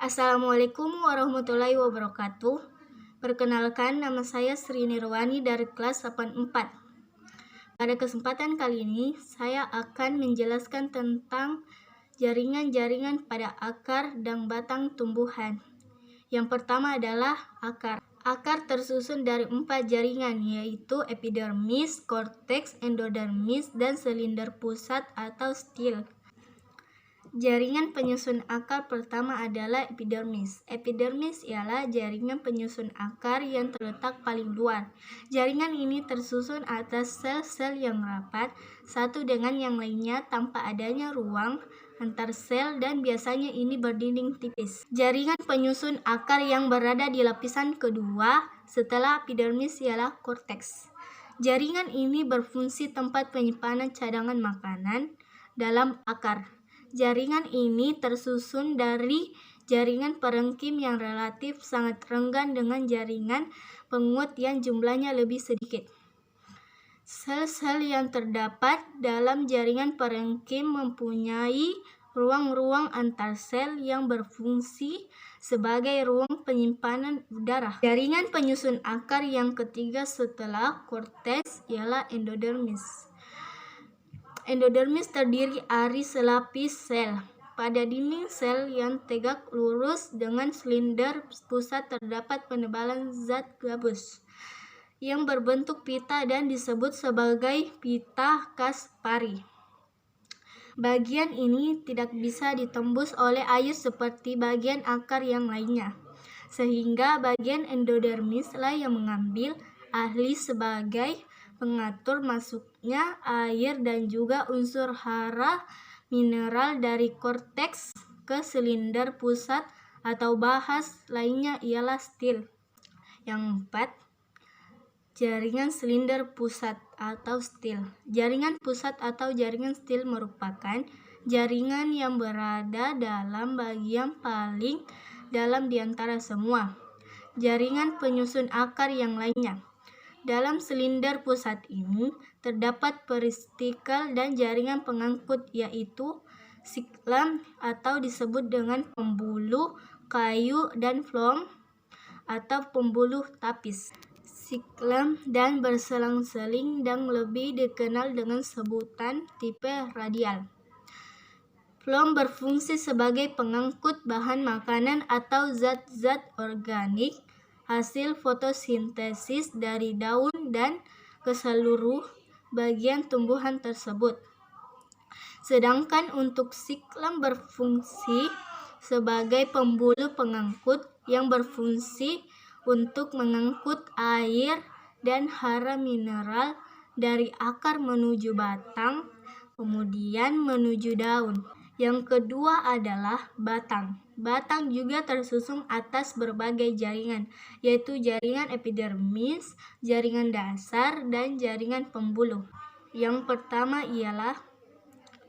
Assalamualaikum warahmatullahi wabarakatuh. Perkenalkan, nama saya Sri Nirwani dari kelas 84. Pada kesempatan kali ini, saya akan menjelaskan tentang jaringan-jaringan pada akar dan batang tumbuhan. Yang pertama adalah akar. Akar tersusun dari 4 jaringan, yaitu epidermis, korteks, endodermis, dan silinder pusat atau stil. Jaringan penyusun akar pertama adalah epidermis. Epidermis ialah jaringan penyusun akar yang terletak paling luar. Jaringan ini tersusun atas sel-sel yang rapat satu dengan yang lainnya tanpa adanya ruang antar sel, dan biasanya ini berdinding tipis. Jaringan penyusun akar yang berada di lapisan kedua setelah epidermis ialah korteks. Jaringan ini berfungsi tempat penyimpanan cadangan makanan dalam akar. Jaringan ini tersusun dari jaringan perengkim yang relatif sangat renggan dengan jaringan penguat yang jumlahnya lebih sedikit. Sel-sel yang terdapat dalam jaringan perengkim mempunyai ruang-ruang antar sel yang berfungsi sebagai ruang penyimpanan udara. Jaringan penyusun akar yang ketiga setelah korteks ialah endodermis. Endodermis terdiri dari selapis sel. Pada dinding sel yang tegak lurus dengan silinder pusat terdapat penebalan zat gabus yang berbentuk pita dan disebut sebagai pita Kaspari. Bagian ini tidak bisa ditembus oleh air seperti bagian akar yang lainnya, sehingga bagian endodermis lah yang mengambil alih sebagai pengatur masuknya air dan juga unsur hara mineral dari korteks ke silinder pusat, atau bahas lainnya ialah stil. Yang 4, jaringan silinder pusat atau stil. Jaringan pusat atau jaringan stil merupakan jaringan yang berada dalam bagian paling dalam di antara semua jaringan penyusun akar yang lainnya. Dalam silinder pusat ini terdapat peristikel dan jaringan pengangkut, yaitu siklam atau disebut dengan pembuluh kayu dan flom atau pembuluh tapis. Siklam dan berselang-seling dan lebih dikenal dengan sebutan tipe radial. Flom berfungsi sebagai pengangkut bahan makanan atau zat-zat organik hasil fotosintesis dari daun dan ke seluruh bagian tumbuhan tersebut. Sedangkan untuk siklam berfungsi sebagai pembuluh pengangkut yang berfungsi untuk mengangkut air dan hara mineral dari akar menuju batang, kemudian menuju daun. Yang kedua adalah batang. Batang juga tersusun atas berbagai jaringan, yaitu jaringan epidermis, jaringan dasar, dan jaringan pembuluh. Yang pertama ialah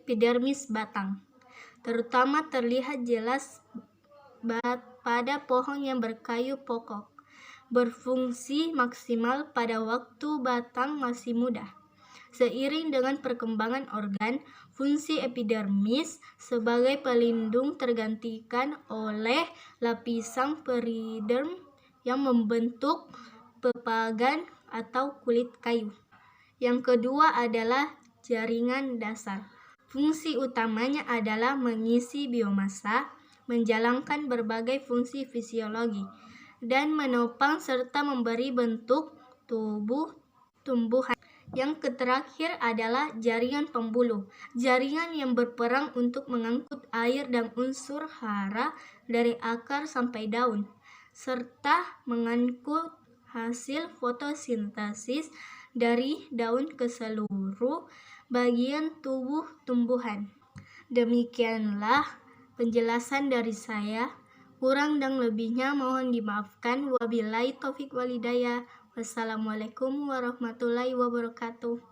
epidermis batang. Terutama terlihat jelas pada pohon yang berkayu pokok. Berfungsi maksimal pada waktu batang masih muda. Seiring dengan perkembangan organ, fungsi epidermis sebagai pelindung tergantikan oleh lapisan periderm yang membentuk pepagan atau kulit kayu. Yang kedua adalah jaringan dasar. Fungsi utamanya adalah mengisi biomasa, menjalankan berbagai fungsi fisiologi, dan menopang serta memberi bentuk tubuh tumbuhan. Yang terakhir adalah jaringan pembuluh, jaringan yang berperan untuk mengangkut air dan unsur hara dari akar sampai daun, serta mengangkut hasil fotosintesis dari daun ke seluruh bagian tubuh tumbuhan. Demikianlah penjelasan dari saya. Kurang dan lebihnya mohon dimaafkan. Wabillahi taufik walhidayah. Wassalamualaikum warahmatullahi wabarakatuh.